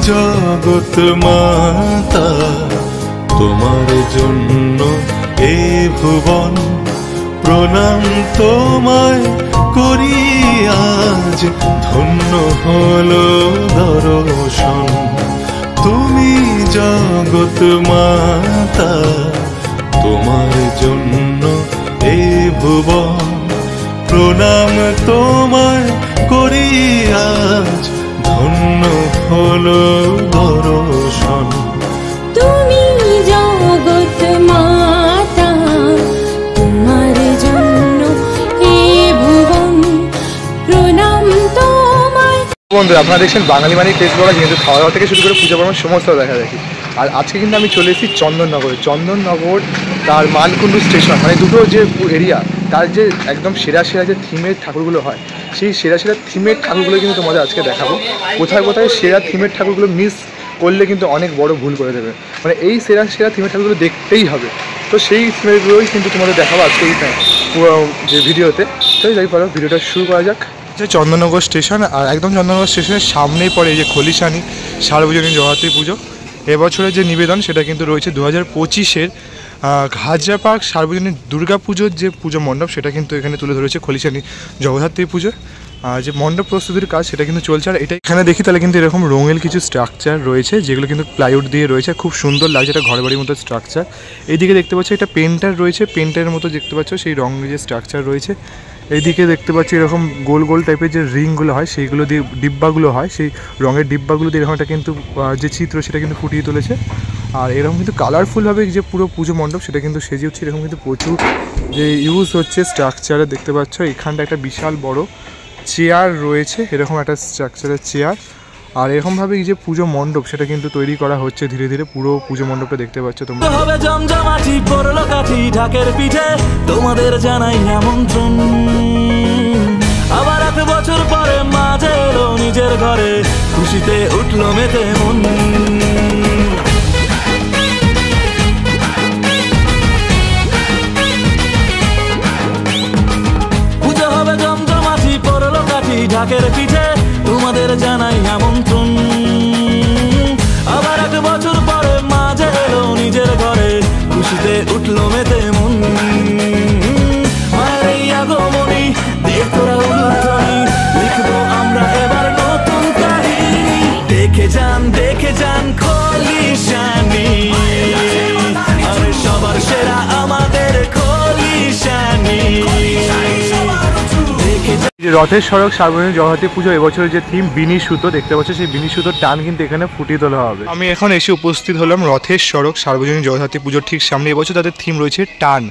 জগৎ মাতা, তোমার জন্য এ ভুবন, প্রণাম তোমায় করি আজ, ধন্য হলো দর্শন। তুমি জগৎ মাতা, তোমার জন্য এ ভুবন, প্রণাম তোমায় করি আজ, ধন্য হলো দর্শন। তুমি জগৎ মাতা, তোমার জন্য হে ভুবন, প্রণাম তোমায়। বন্ধুরা, আপনারা দেখছেন বাঙালি মানে টেস্ট ব্লগ, যেহেতু খাওয়া দাওয়া থেকে শুরু করে পূজা পার্বণ সমস্ত দেখা দেখি। আর আজকে কিন্তু আমি চলে এসেছি চন্দননগরে। চন্দননগর তার মালকুণ্ডু স্টেশন, মানে দুটো যে এরিয়া, তার যে একদম সেরা সেরা যে থিমের ঠাকুরগুলো হয়, সেই সেরা সেরা থিমের ঠাকুরগুলো কিন্তু তোমাদের আজকে দেখাবো। কোথায় কোথায় সেরা থিমের ঠাকুরগুলো মিস করলে কিন্তু অনেক বড় ভুল করে দেবে, মানে এই সেরা সেরা থিমের ঠাকুরগুলো দেখতেই হবে। তো সেই থিমেরগুলোই কিন্তু তোমাদের দেখাবো আজকে এই যে ভিডিওতে। তো যাই বলো, ভিডিওটা শুরু করা যাক। যে চন্দননগর স্টেশন, আর একদম চন্দননগর স্টেশনের সামনেই পড়ে এই যে খলিশানি সার্বজনীন জগদ্ধাত্রী পুজো। এবছরের যে নিবেদন সেটা কিন্তু রয়েছে 2025-এর হাজরা পার্ক সার্বজনীন দুর্গা পুজোর যে পুজো মণ্ডপ, সেটা কিন্তু এখানে তুলে ধরেছে খলিশানি জগদ্ধাত্রী পুজো। যে মণ্ডপ প্রস্তুতির কাজ সেটা কিন্তু চলছে। আর এটা এখানে দেখি তাহলে কিন্তু এরকম রঙের কিছু স্ট্রাকচার রয়েছে, যেগুলো কিন্তু প্লাইউড দিয়ে রয়েছে, খুব সুন্দর লাগছে। এটা ঘর বাড়ির মতো স্ট্রাকচার। এইদিকে দেখতে পাচ্ছ এটা পেন্টার রয়েছে, পেন্টারের মতো দেখতে পাচ্ছ সেই রঙের যে স্ট্রাকচার রয়েছে। এইদিকে দেখতে পাচ্ছি এরকম গোল গোল টাইপের যে রিংগুলো হয়, সেইগুলো দিয়ে ডিব্বাগুলো হয়, সেই রঙের ডিব্বাগুলো দিয়ে এরকম একটা কিন্তু যে চিত্র সেটা কিন্তু ফুটিয়ে তুলেছে। আর এরকম কিন্তু কালারফুলভাবে যে পুরো পুজো মণ্ডপ সেটা কিন্তু সেজে উঠছে। এরকম কিন্তু প্রচুর যে ইউজ হচ্ছে স্ট্রাকচারে দেখতে পাচ্ছ। এখানটা একটা বিশাল বড় চেয়ার রয়েছে, এরকম একটা স্ট্রাকচারের চেয়ার। আর এরকমভাবে এই যে পুজো মণ্ডপ সেটা কিন্তু তৈরি করা হচ্ছে ধীরে ধীরে। পুরো পুজো মণ্ডপটা দেখতে পাচ্ছ তোমরা। হবে জমজমাটি পড়লো কাঠি ঢাকের পিঠে, তোমাদের জানাই আমন্ত্রণ। আবার 1 বছর পরে মাঝে এলো নিজের ঘরে, খুশিতে উঠলো মেতে মন। পুজো হবে জমজমাটি পড়লো কাঠি ঢাকের পিঠে, তোমাদের জানাই আমন্ত্রণ। আবার 1 বছর পরে মাঝে এলো নিজের ঘরে, খুশিতে উঠলো মেতে মন। মায়ের এই আগমনী দিয়ে তোরা উল্লাসনী, লিখবো আমরা এবার নতুন কাহিনী। দেখে যান খলিশানি, আরে সবার সেরা আমাদের খলিশানি। রথের সড়ক সার্বজনীন জগদ্ধাত্রী পুজো এবছরের যে থিম বিনি সুতো দেখতে পাচ্ছ, সেই বিনি সুতোর টান কিন্তু এখানে ফুটিয়ে তোলা হবে। আমি এখন এসে উপস্থিত হলাম রথের সড়ক সার্বজনীন জগদ্ধাত্রী পুজোর ঠিক সামনে। এবছর তাদের থিম রয়েছে টান।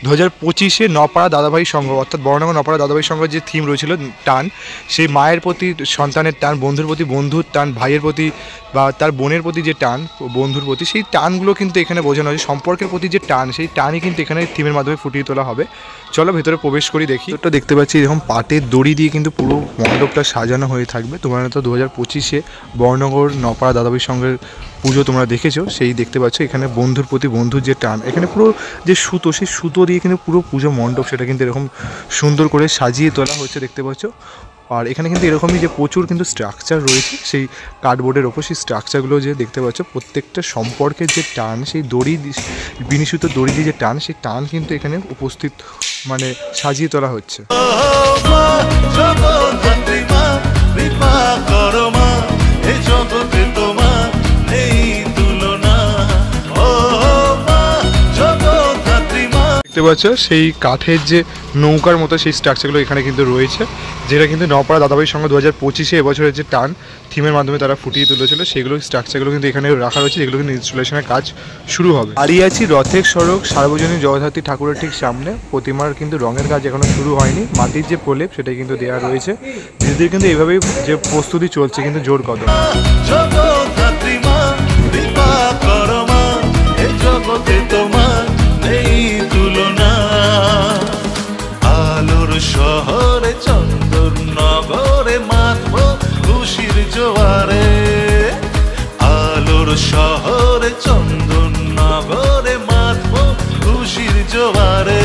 2025-এ নপাড়া দাদাভাই সংঘ, অর্থাৎ বর্ণনগর নপাড়া দাদাভাই সংঘের যে থিম রয়েছিল টান, সেই মায়ের প্রতি সন্তানের টান, বন্ধুর প্রতি বন্ধুর টান, ভাইয়ের প্রতি বা তার বোনের প্রতি যে টান, বন্ধুর প্রতি, সেই টানগুলো কিন্তু এখানে বোঝানো হয়েছে। সম্পর্কের প্রতি যে টান, সেই টানই কিন্তু এখানে থিমের মাধ্যমে ফুটিয়ে তোলা হবে। চলো ভেতরে প্রবেশ করি, দেখি। তো দেখতে পাচ্ছি এরকম পাটের দড়ি দিয়ে কিন্তু পুরো মণ্ডপটা সাজানো হয়ে থাকবে। তোমরা তো 2025-এ বর্ণনগর নপাড়া দাদাভাই সংঘের পুজো তোমরা দেখেছো, সেই দেখতে পাচ্ছ এখানে বন্ধুর প্রতি বন্ধুর যে টান, এখানে পুরো যে সুতো, সেই সুতো দিয়ে কিন্তু পুরো পুজো মণ্ডপ সেটা কিন্তু এরকম সুন্দর করে সাজিয়ে তোলা হচ্ছে দেখতে পাচ্ছ। আর এখানে কিন্তু এরকমই যে প্রচুর কিন্তু স্ট্রাকচার রয়েছে সেই কার্ডবোর্ডের ওপর, সেই স্ট্রাকচারগুলো যে দেখতে পাচ্ছ প্রত্যেকটা সম্পর্কের যে টান, সেই দড়ি বিনি সুতো দড়ি দিয়ে যে টান, সেই টান কিন্তু এখানে উপস্থিত মানে সাজিয়ে তোলা হচ্ছে। দেখতে পাচ্ছ সেই কাঠের যে নৌকার মতো সেই স্ট্রাকচারগুলো এখানে কিন্তু রয়েছে, যেটা কিন্তু নপাড়া দাদাভাই সংঘ 2025-এ এবছরের যে টান থিমের মাধ্যমে তারা ফুটিয়ে তুলেছিল, সেগুলো স্ট্রাকচারগুলো কিন্তু এখানে রাখা রয়েছে, যেগুলো কিন্তু ইনস্টলেশনের কাজ শুরু হবে। দাঁড়িয়ে আছি রথের সড়ক সার্বজনীন জগদ্ধাত্রী ঠাকুরের ঠিক সামনে। প্রতিমার কিন্তু রঙের কাজ এখনো শুরু হয়নি, মাটির যে প্রলেপ সেটাই কিন্তু দেওয়া রয়েছে। ধীরে ধীরে কিন্তু এইভাবেই যে প্রস্তুতি চলছে কিন্তু জোর কদম। শহরে চন্দননগরে মাতবো খুশির জোয়ারে, আলোর শহরে চন্দননগরে মাতবো খুশির জোয়ারে।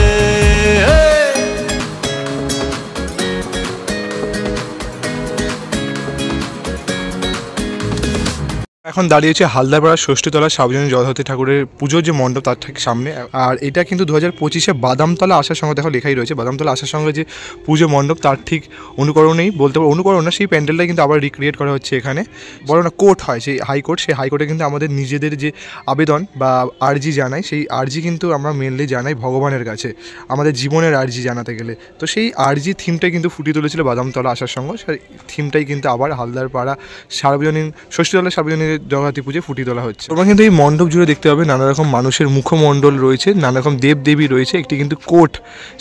এখন দাঁড়িয়েছে হালদারপাড়া ষষ্ঠীতলা সার্বজনীন জগদ্ধাত্রী ঠাকুরের পুজোর যে মণ্ডপ তার ঠিক সামনে। আর এটা কিন্তু 2025-এ বাদামতলা আসার সঙ্গে দেখো লেখাই রয়েছে, বাদামতলা আসার সঙ্গে যে পুজো মণ্ডপ তার ঠিক অনুকরণেই বলতে পারো, অনুকরণ না, সেই প্যান্ডেলটাই কিন্তু আবার রিক্রিয়েট করা হচ্ছে এখানে। বড় না কোর্ট হয়, সেই হাইকোর্ট, সেই হাইকোর্টে কিন্তু আমাদের নিজেদের যে আবেদন বা আর্জি জানাই, সেই আর্জি কিন্তু আমরা মেনলি জানাই ভগবানের কাছে, আমাদের জীবনের আর্জি জানাতে গেলে। তো সেই আর্জি থিমটাই কিন্তু ফুটিয়ে তুলেছিল বাদামতলা আসার সঙ্গে, সেই থিমটাই কিন্তু আবার হালদারপাড়া সার্বজনীন ষষ্ঠীতলা সার্বজনীন জগদ্ধাত্রী পুজো ফুটিয়ে তোলা হচ্ছে। তোমরা কিন্তু এই মণ্ডপ জুড়ে দেখতে পাবে নানা রকম মানুষের মুখমণ্ডল রয়েছে, নানা রকম দেবদেবী রয়েছে, একটি কিন্তু কোর্ট,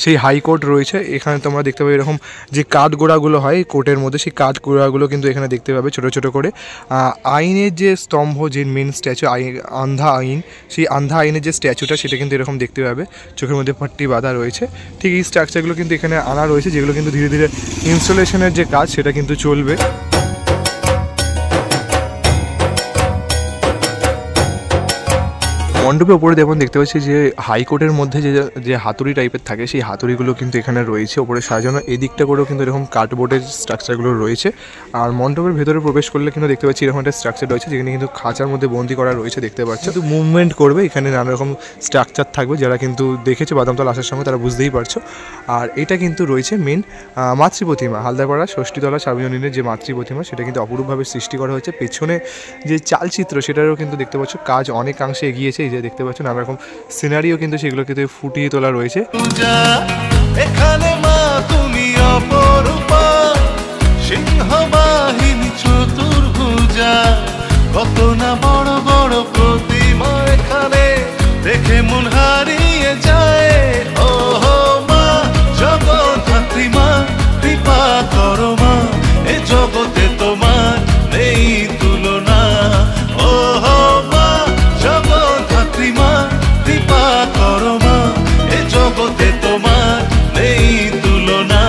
সেই হাইকোর্ট রয়েছে। এখানে তোমরা দেখতে পাবে এরকম যে কাঠগোড়াগুলো হয় কোর্টের মধ্যে, সেই কাঠগোড়াগুলো কিন্তু এখানে দেখতে পাবে ছোটো ছোটো করে। আইনের যে স্তম্ভ, যে মেন স্ট্যাচু আন্ধা আইন, সেই আন্ধা আইনের যে স্ট্যাচুটা সেটা কিন্তু এরকম দেখতে পাবে, চোখের মধ্যে পাট্টি বাঁধা রয়েছে। ঠিক এই স্ট্রাকচারগুলো কিন্তু এখানে আনা রয়েছে, যেগুলো কিন্তু ধীরে ধীরে ইনস্টলেশনের যে কাজ সেটা কিন্তু চলবে। মণ্ডপের ওপরে দেখুন দেখতে পাচ্ছি যে হাইকোর্টের মধ্যে যে হাতুড়ি টাইপের থাকে, সেই হাতুড়িগুলো কিন্তু এখানে রয়েছে ওপরে সাজানো। এই দিকটা করেও কিন্তু এরকম কার্ডবোর্ডের স্ট্রাকচারগুলো রয়েছে। আর মণ্ডপের ভেতরে প্রবেশ করলে কিন্তু দেখতে পাচ্ছি এরকম একটা স্ট্রাকচার রয়েছে, যেখানে কিন্তু খাঁচার মধ্যে বন্দি করা রয়েছে দেখতে পাচ্ছি। কিন্তু মুভমেন্ট করবে, এখানে নানা রকম স্ট্রাকচার থাকবে, যারা কিন্তু দেখেছে বাদামতলা আসার সঙ্গে তারা বুঝতেই পারছো। আর এটা কিন্তু রয়েছে মেন মাতৃ প্রতিমা, হালদারপাড়া ষষ্ঠীতলা সার্বজনীনের যে মাতৃ প্রতিমা, সেটা কিন্তু অপরূপভাবে সৃষ্টি করা হয়েছে। পেছনে যে চালচিত্র সেটারও কিন্তু দেখতে পাচ্ছ কাজ অনেকাংশে এগিয়েছে। এই যে দেখতে পাচ্ছ নানা রকম সিনারিও কিন্তু সেগুলো কিন্তু ফুটিয়ে তোলা রয়েছে। এখানে মা তুমি অপরূপা, সিংহবাহিনী চতুর্ভুজা, কত না বড় বড় প্রতিমা এখানে দেখে মন হারিয়ে যায়। ও মা জগদ্ধাত্রী মা, কৃপা করো মা, এ জগতে তোমার নেই তুলনা। ও মা জগদ্ধাত্রী মা, কৃপা করো মা, এ জগতে তোমার নেই তুলনা।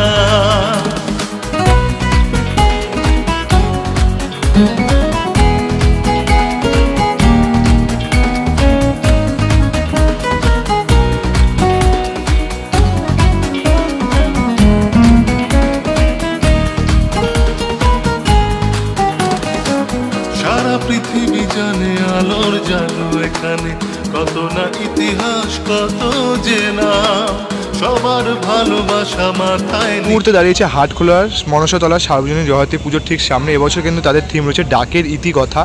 সারা পৃথিবী জানে আলোর জাদু এখানে, কত না ইতিহাস কত যে নাম, সবার ভালোবাসা মাথায়। মুহূর্তে দাঁড়িয়েছে হাটখোলার মনসাতলা সার্বজনীন জগদ্ধাত্রী পুজোর ঠিক সামনে। এবছর কিন্তু তাদের থিম রয়েছে ডাকের ইতিকথা।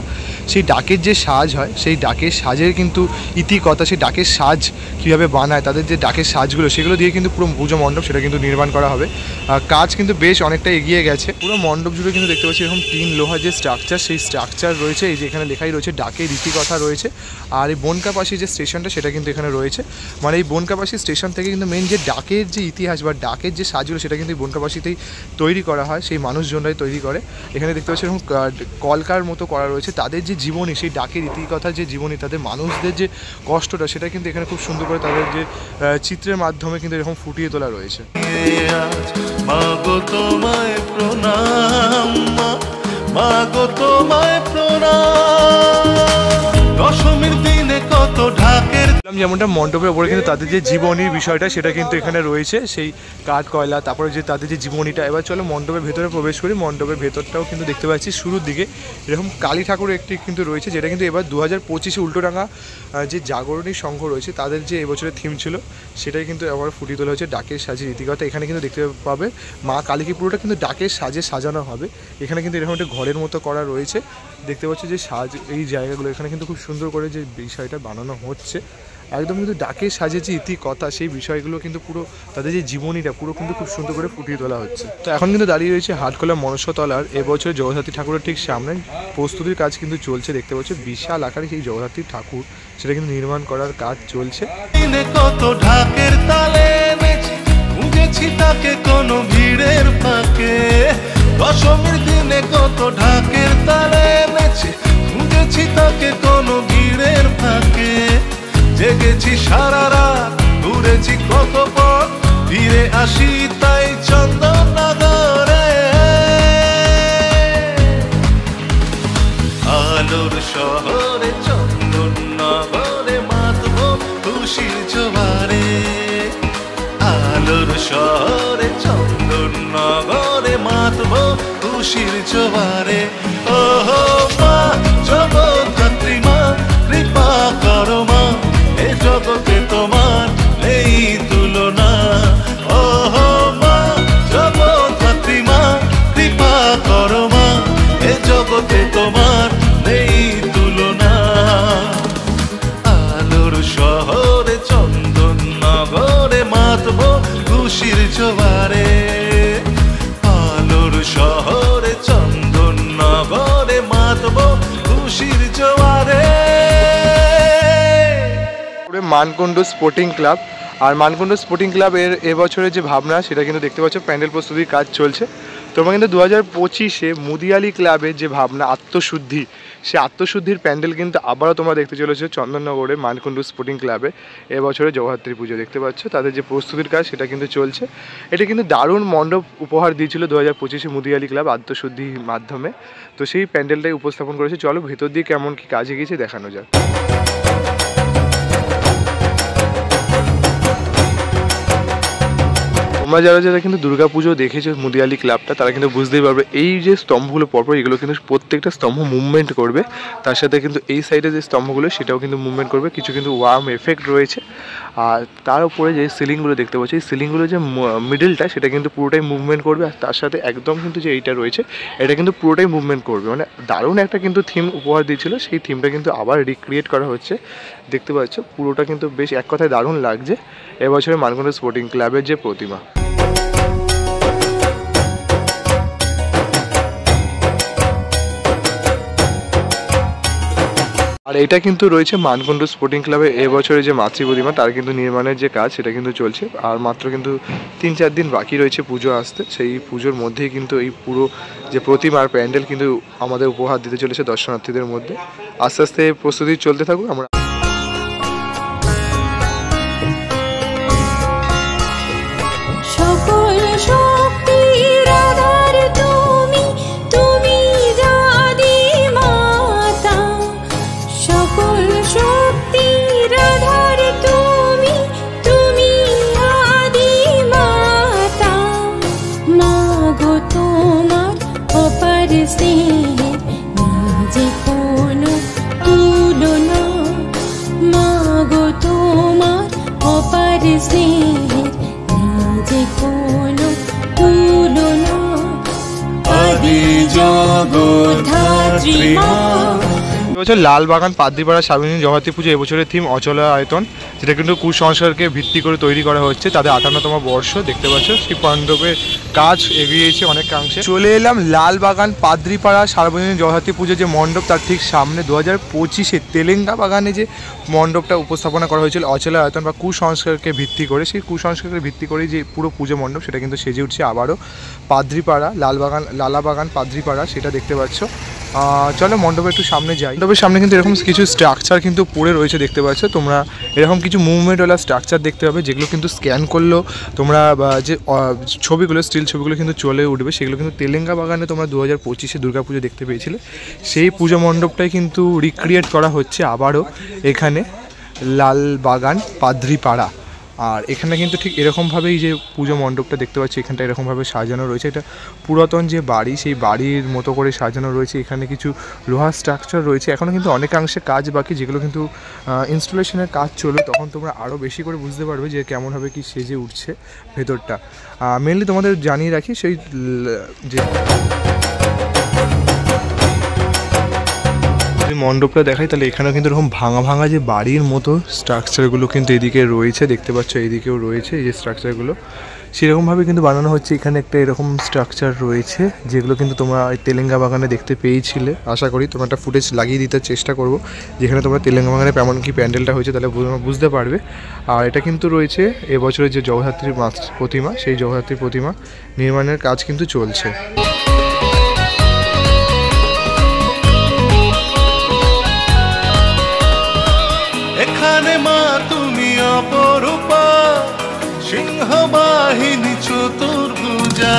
সেই ডাকের যে সাজ হয়, সেই ডাকের সাজের কিন্তু ইতিকথা, সেই ডাকের সাজ কীভাবে বানায়, তাদের যে ডাকের সাজগুলো সেগুলো দিয়ে কিন্তু পুরো পুজো মণ্ডপ সেটা কিন্তু নির্মাণ করা হবে। কাজ কিন্তু বেশ অনেকটা এগিয়ে গেছে। পুরো মণ্ডপ জুড়ে কিন্তু দেখতে পাচ্ছি এরকম টিন লোহার যে স্ট্রাকচার, সেই স্ট্রাকচার রয়েছে। এই যে এখানে লেখাই রয়েছে ডাকের ইতিকথা রয়েছে। আর এই বনকাপাশি যে স্টেশনটা সেটা কিন্তু এখানে রয়েছে। মানে এই বনকাপাশি স্টেশন থেকে কিন্তু মেন যে ডাকের যে ইতিহাস বা ডাকের যে সাজগুলো সেটা কিন্তু বনকাপাশিতেই তৈরি করা হয়, সেই মানুষজনরাই তৈরি করে। এখানে দেখতে পাচ্ছি এরকম কলকার মতো করা রয়েছে। তাদের যে জীবনী, সেই ডাকের ইতিকথার যে জীবনী, তাদের মানুষদের যে কষ্টটা সেটা কিন্তু এখানে খুব সুন্দর করে তাদের যে চিত্রের মাধ্যমে কিন্তু এরকম ফুটিয়ে তোলা রয়েছে। মাগো তোমায় প্রণাম, মাগো তোমায় প্রণাম। দশমীর দিনে কত ঢাকের, যেমনটা মণ্ডপের ওপরে কিন্তু তাদের যে জীবনীর বিষয়টা সেটা কিন্তু এখানে রয়েছে, সেই কাঠ কয়লা, তারপরে যে তাদের যে জীবনীটা। এবার চলো মণ্ডপের ভেতরে প্রবেশ করি। মণ্ডপের ভেতরটাও কিন্তু দেখতে পাচ্ছি শুরুর দিকে এরকম কালী ঠাকুরের একটি কিন্তু রয়েছে, যেটা কিন্তু এবার 2025-এ উল্টোডাঙ্গা যে জাগরণী সংঘ রয়েছে তাদের যে এবছরের থিম ছিল সেটাই কিন্তু আবার ফুটিয়ে তোলা হয়েছে ডাকের সাজের ইতিকথা। এখানে কিন্তু দেখতে পাবে মা কালীকে পুরোটা কিন্তু ডাকের সাজে সাজানো হবে। এখানে কিন্তু এরকম একটা ঘরের মতো করা রয়েছে, দেখতে পাচ্ছি যে সাজ এই জায়গাগুলো এখানে কিন্তু খুব সুন্দর করে যে বিষয়টা বানানো হচ্ছে। একদম কিন্তু ডাকের সাজে যে ইতিকথা, সেই বিষয়গুলো কিন্তু পুরো তাদের যে জীবনীটা পুরো কিন্তু খুব সুন্দর করে ফুটিয়ে তোলা হচ্ছে। তো এখন কিন্তু দাঁড়িয়ে রয়েছে হাটখোলা মনসাতলার এবছর জগদ্ধাত্রী ঠাকুরের ঠিক সামনে। প্রস্তুতির কাজ কিন্তু চলছে, দেখতে পাচ্ছি বিশাল আকারে সেই জগদ্ধাত্রী ঠাকুর সেটা কিন্তু নির্মাণ করার কাজ চলছে। কত ঢাকের তালে খুঁজেছি তাকে কোনো ভিড়ের ফাঁকে, দশমীর দিনে কত ঢাকের তালে খুঁজেছি তাকে কোনো ভিড়ের ফাঁকে। জেগেছি সারা রাত, ঘুরেছি কত পথ, ফিরে আসি তাই চন্দননগরে। আলোর শহরে চন্দননগরে মাতবো খুশির জোয়ারে। আলোর শহরে চন্দননগরে মাতবো খুশির জোয়ারে। ও মা জগৎ মাতবো খুশির জোয়ারে। মানকুণ্ডু স্পোর্টিং ক্লাব, আর মানকুণ্ডু স্পোর্টিং ক্লাবের এবছরের যে ভাবনা সেটা কিন্তু দেখতে পাচ্ছ, প্যান্ডেল প্রস্তুতির কাজ চলছে। তোমরা কিন্তু 2025-এ মুদিয়ালি ক্লাবের যে ভাবনা আত্মশুদ্ধি, সে আত্মশুদ্ধির প্যান্ডেল কিন্তু আবারও তোমরা দেখতে চলেছো চন্দননগরে মানকুণ্ডু স্পোর্টিং ক্লাবে। এবছরে জগদ্ধাত্রী পুজো দেখতে পাচ্ছ, তাদের যে প্রস্তুতির কাজ সেটা কিন্তু চলছে। এটা কিন্তু দারুণ মণ্ডপ উপহার দিয়েছিল 2025-এ মুদিয়ালি ক্লাব আত্মশুদ্ধির মাধ্যমে। তো সেই প্যান্ডেলটাই উপস্থাপন করেছে। চলো ভেতর দিয়ে কেমন কি কাজে গিয়েছে দেখানো যাক। তোমরা যারা যারা কিন্তু দুর্গাপুজো দেখেছো মুদিয়ালি ক্লাবটা, তারা কিন্তু বুঝতেই পারবে এই যে স্তম্ভগুলো পরপর এগুলো কিন্তু প্রত্যেকটা স্তম্ভ মুভমেন্ট করবে। তার সাথে কিন্তু এই সাইডে যে স্তম্ভগুলো সেটাও কিন্তু মুভমেন্ট করবে। কিছু কিন্তু ওয়ার্ম এফেক্ট রয়েছে। আর তার উপরে যে সিলিংগুলো দেখতে পাচ্ছি, এই সিলিংগুলো যে মিডলটা সেটা কিন্তু পুরোটাই মুভমেন্ট করবে। আর তার সাথে একদম কিন্তু যে এইটা রয়েছে এটা কিন্তু পুরোটাই মুভমেন্ট করবে। মানে দারুণ একটা কিন্তু থিম উপহার দিয়েছিল, সেই থিমটা কিন্তু আবার রিক্রিয়েট করা হচ্ছে। দেখতে পাচ্ছ পুরোটা কিন্তু বেশ এক কথায় দারুণ লাগছে এবছরের মানকুণ্ডু স্পোর্টিং ক্লাবের যে প্রতিমা। আর এটা কিন্তু রয়েছে মানকুণ্ডু স্পোর্টিং ক্লাবের এবছরের যে মাতৃ প্রতিমা, তার কিন্তু নির্মাণের যে কাজ সেটা কিন্তু চলছে। আর মাত্র কিন্তু 3-4 দিন বাকি রয়েছে পুজো আসতে। সেই পুজোর মধ্যেই কিন্তু এই পুরো যে প্রতিমা আর প্যান্ডেল কিন্তু আমাদের উপহার দিতে চলেছে দর্শনার্থীদের মধ্যে। আস্তে আস্তে প্রস্তুতি চলতে থাকুক। আমরা সকল শক্তির আধার তুমি, তুমি আদি মাতা। সকল শক্তির আধার তুমি, তুমি আদি মাতা। মাগো তোমার অপার স্নেহের নিজে কোনো তুলনা। মাগো তোমার অপার স্নেহের যে কোনো তুলনা। আদি জগদ্ধাত্রী মা। এবছর লালবাগান পাদ্রিপাড়া সার্বজনীন জগদ্ধাত্রী পুজো এবছরের থিম অচলা আয়তন, যেটা কিন্তু কুসংস্কারকে ভিত্তি করে তৈরি করা হচ্ছে। তাদের 58তম বর্ষ দেখতে পাচ্ছ। সেই মণ্ডপের কাজ এগিয়েছে অনেকাংশে। চলে এলাম লালবাগান পাদ্রিপাড়া সার্বজনীন জগদ্ধাত্রী পুজো যে মণ্ডপ, তার ঠিক সামনে 2025-এ তেলেঙ্গা বাগানে যে মণ্ডপটা উপস্থাপনা করা হয়েছিল অচলা আয়তন বা কুসংস্কারকে ভিত্তি করে, সেই কুসংস্কারকে ভিত্তি করে যে পুরো পুজো মণ্ডপ সেটা কিন্তু সেজে উঠছে আবারও পাদ্রিপাড়া লালাবাগান পাদ্রিপাড়া, সেটা দেখতে পাচ্ছ। চলো মণ্ডপের একটু সামনে যাই। মণ্ডপের সামনে কিন্তু এরকম কিছু স্ট্রাকচার কিন্তু পড়ে রয়েছে দেখতে পাচ্ছ তোমরা। এরকম কিছু মুভমেন্টওয়ালা স্ট্রাকচার দেখতে পাবে, যেগুলো কিন্তু স্ক্যান করলেও তোমরা যে ছবিগুলো স্টিল ছবিগুলো কিন্তু চলে উঠবে। সেগুলো কিন্তু তেলেঙ্গা বাগানে তোমরা 2025-এ দুর্গাপুজো দেখতে পেয়েছিলে। সেই পুজো মণ্ডপটাই কিন্তু রিক্রিয়েট করা হচ্ছে আবারও এখানে লালবাগান পাদ্রিপাড়া। আর এখানে কিন্তু ঠিক এরকমভাবেই যে পুজো মণ্ডপটা দেখতে পাচ্ছি, এখানটা এরকমভাবে সাজানো রয়েছে। এটা পুরাতন যে বাড়ি, সেই বাড়ির মতো করে সাজানো রয়েছে। এখানে কিছু লোহার স্ট্রাকচার রয়েছে। এখনও কিন্তু অনেকাংশে কাজ বাকি, যেগুলো কিন্তু ইনস্টলেশনের কাজ চলবে, তখন তোমরা আরও বেশি করে বুঝতে পারবে যে কেমনভাবে কি সেজে উঠছে ভেতরটা। মেনলি তোমাদের জানিয়ে রাখি সেই যে মণ্ডপটা দেখাই, তাহলে এখানেও কিন্তু এরকম ভাঙা ভাঙা যে বাড়ির মতো স্ট্রাকচারগুলো কিন্তু এদিকে রয়েছে দেখতে পাচ্ছ। এদিকেও রয়েছে এই যে স্ট্রাকচারগুলো, সেরকমভাবে কিন্তু বানানো হচ্ছে। এখানে একটা এরকম স্ট্রাকচার রয়েছে, যেগুলো কিন্তু তোমরা তেলেঙ্গা বাগানে দেখতে পেয়েছিলে। আশা করি তোমরা একটা ফুটেজ লাগিয়ে দিতে চেষ্টা করবো, যেখানে তোমরা তেলেঙ্গা বাগানে কেমন কি প্যান্ডেলটা হয়েছে, তাহলে বুঝতে পারবে। আর এটা কিন্তু রয়েছে এবছরের যে জগদ্ধাত্রীর প্রতিমা, সেই জগদ্ধাত্রীর প্রতিমা নির্মাণের কাজ কিন্তু চলছে। এখানে মা তুমি অপরূপা, সিংহ বাহিনী চতুর্ভুজা।